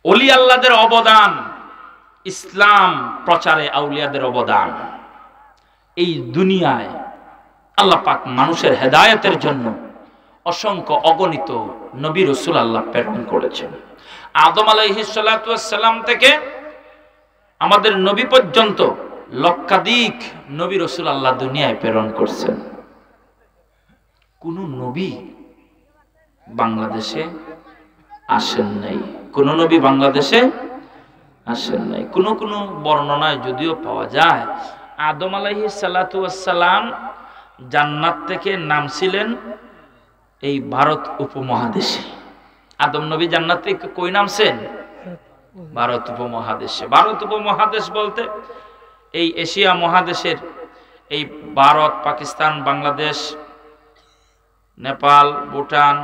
ওলি আল্লাহদের অবদান, ইসলাম প্রচারে আউলিয়াদের অবদান। এই দুনিয়ায় আল্লাহ পাক মানুষের হেদায়েতের জন্য অসংখ্য অগণিত নবী রাসূল আল্লাহ প্রেরণ করেছেন। আদম আলাইহিস সালাতু ওয়াস সালাম থেকে আমাদের নবী পর্যন্ত লক্ষাধিক নবী রাসূল আল্লাহ দুনিয়ায় প্রেরণ করছেন। কোন নবী বাংলাদেশে আসেন নাই, কোন নবী বাংলাদেশে আসেন নাই। কোন কোন বর্ণনায় যদিও পাওয়া যায় আদম আলাইহিস সালাতু ওয়াস সালাম জান্নাত থেকে নামছিলেন এই ভারত উপমহাদেশে। আদম নবী জান্নাত থেকে কই নামছেন? ভারত উপমহাদেশে। ভারত উপমহাদেশ বলতে এই এশিয়া মহাদেশের এই ভারত, পাকিস্তান, বাংলাদেশ, নেপাল, ভুটান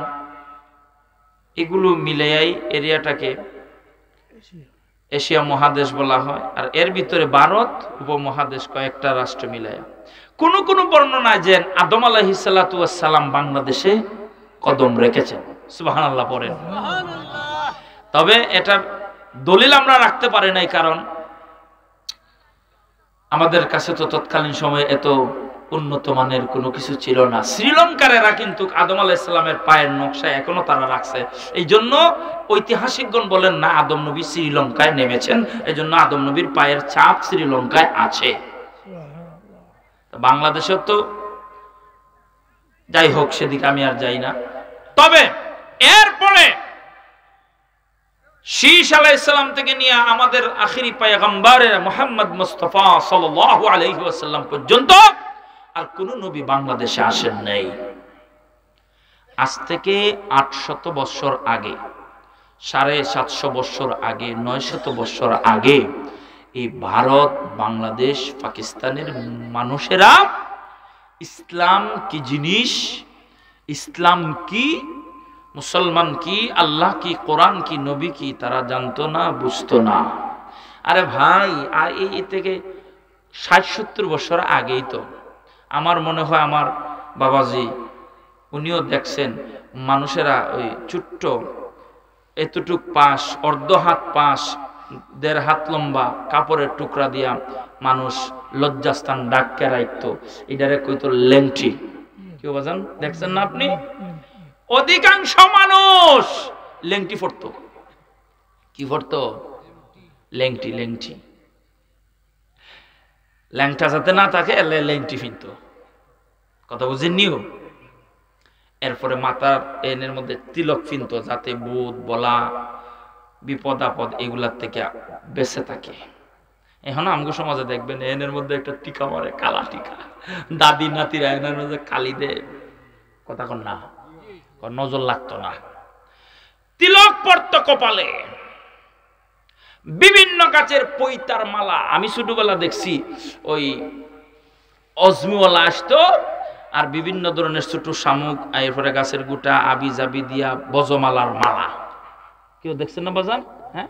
এগুলো মিলেই এরিয়াটাকে এশিয়া মহাদেশ বলা হয়। আর এর ভিতরে ভারত উপমহাদেশ কয়েকটা রাষ্ট্র মিলায়া। কোন কোন বর্ণনায় যে আদম আলাইহিস সালাতু ওয়াস সালাম বাংলাদেশে কদম রেখেছেন। সুবহানাল্লাহ পড়েন। তবে এটার দলিল আমরা রাখতে পারি নাই, কারণ আমাদের কাছে তো তৎকালীন সময়ে এত উন্নত মানের কোনো কিছু ছিল না। শ্রীলঙ্কারেরা কিন্তু আদম আলাইহিস সালামের পায়ের নকশা এখনো তারা রাখছে। এই জন্য ঐতিহাসিকগণ বলেন না, আদম নবী শ্রীলঙ্কায় নেমেছেন, এই জন্য আদম নবীর পায়ের ছাপ শ্রীলঙ্কায় আছে। বাংলাদেশেও তো যাই হোক, সেদিকে আমি আর যাই না। তবে এরপরে শীষ আলাইহিস সালাম থেকে নিয়ে আমাদের আখিরি পয়গম্বরে মুহাম্মদ মুস্তাফা সাল্লাল্লাহু আলাইহি ওয়াসাল্লাম পর্যন্ত আর কোন নবী বাংলাদেশে আসেন নাই। আজ থেকে 800 বছর আগে, 750 বছর আগে, 900 বছর আগে এই ভারত, বাংলাদেশ, পাকিস্তানের মানুষেরা ইসলাম কি জিনিস, ইসলাম কি, মুসলমান কি, আল্লাহ কি, কোরআন কি, নবী কি তারা জানতো না, বুঝতো না। আরে ভাই, আর এই থেকে 60-70 বছর আগেই তো আমার মনে হয় আমার বাবাজি উনিও দেখছেন মানুষেরা ওই ছোট্ট এতটুক পাশ, অর্ধ হাত পাশ, 1.5 হাত লম্বা কাপড়ের টুকরা দিয়া মানুষ লজ্জাস্থান ডাককে রাখতো, এটারে কইতো লেংটি। কেউ বাজান দেখছেন না আপনি? অধিকাংশ মানুষ লেংটি পড়তো। কি পড়তো? লেংটি। লেংটি ল্যাংটা যাতে না থাকে লেংটি ফিরতো। কথা বুঝেননিও? এরপরে মাথার এনের মধ্যে তিলক ফিনতো, যাতে ভূত বলা, বিপদ আপদ এগুলার থেকে বেঁচে থাকে। এখন আমগো সমাজে দেখবেন এনের মধ্যে একটা টিকা মারে, কালা টিকা। দাদি নাতিরা এনের মধ্যে কালি দেয়। কথা কন না, নজর লাগতো না। তিলক পড়তো কপালে, বিভিন্ন গাছের পৈতার মালা। আমি ছোটবেলা দেখছি ওই অজমিওয়ালা আসতো আর বিভিন্ন ধরনের ছোট শামুক, এরপরে গাছের গুটা, আবি জাবি দিয়া বজমালার মালা। কেউ দেখছেন না বাজান? হ্যাঁ,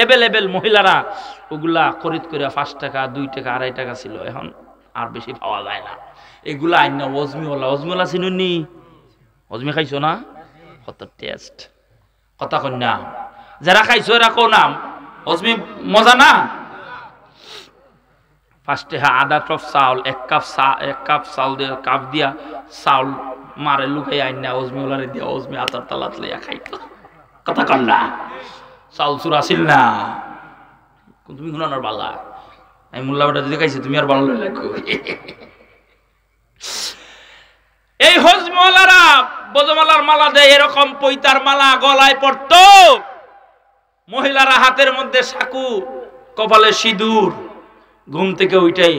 এভেলেবেল মহিলারা ওগুলা খরিদ করে 5 টাকা, 2 টাকা, 2.5 টাকা ছিল, এখন আর বেশি পাওয়া যায় না। এগুলা আইনা অজমিওয়ালা চিনুনি? অজমি খাইছো না? কত টেস্ট। কথা কন না, যারা খাইছো এরা কো নাম অজমি মজা না? ফার্স্টে আধা টপ চাউল, 1 কাপ চাউল দিয়ে, কাপ দিয়া চাউল মারে লুকাই আইনা অজমিওয়ালারে দিয়া অজমি আচার তালাত লইয়া খাইতো। কথা কন না, চাউল চুর আসিল না? তুমি শুনানোর বালা, আমি মোল্লা বেটা যদি খাইছি তুমি আর ভালো লাগো। এই হজমওয়ালারা বজমালার মালা দেয়, এরকম পৈতার মালা গলায় পড়তো। মহিলারা হাতের মধ্যে সাকু, কপালে সিঁদুর। ঘুম থেকে ওইটাই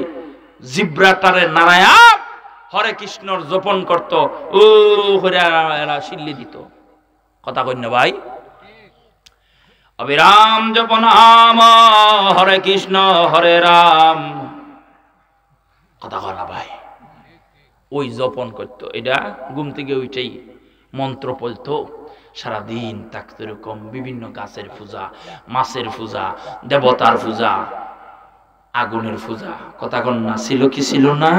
জিব্রাটারে নারায়া হরে কৃষ্ণর জপন করত, ও হরে এরা শিল্লি দিত। কথা কই না ভাই? অবিরাম জপন নাম হরে কৃষ্ণ হরে রাম। কথা কয় না ভাই? ওই জপন করতো, এটা ঘুম থেকে ওইটাই মন্ত্র পড়তো। সারাদিন থাকতো এরকম বিভিন্ন গাছের পূজা, মাছের পূজা, দেবতার পূজা, আগুনের পূজা। কথা কন না? ছিল কি ছিল না?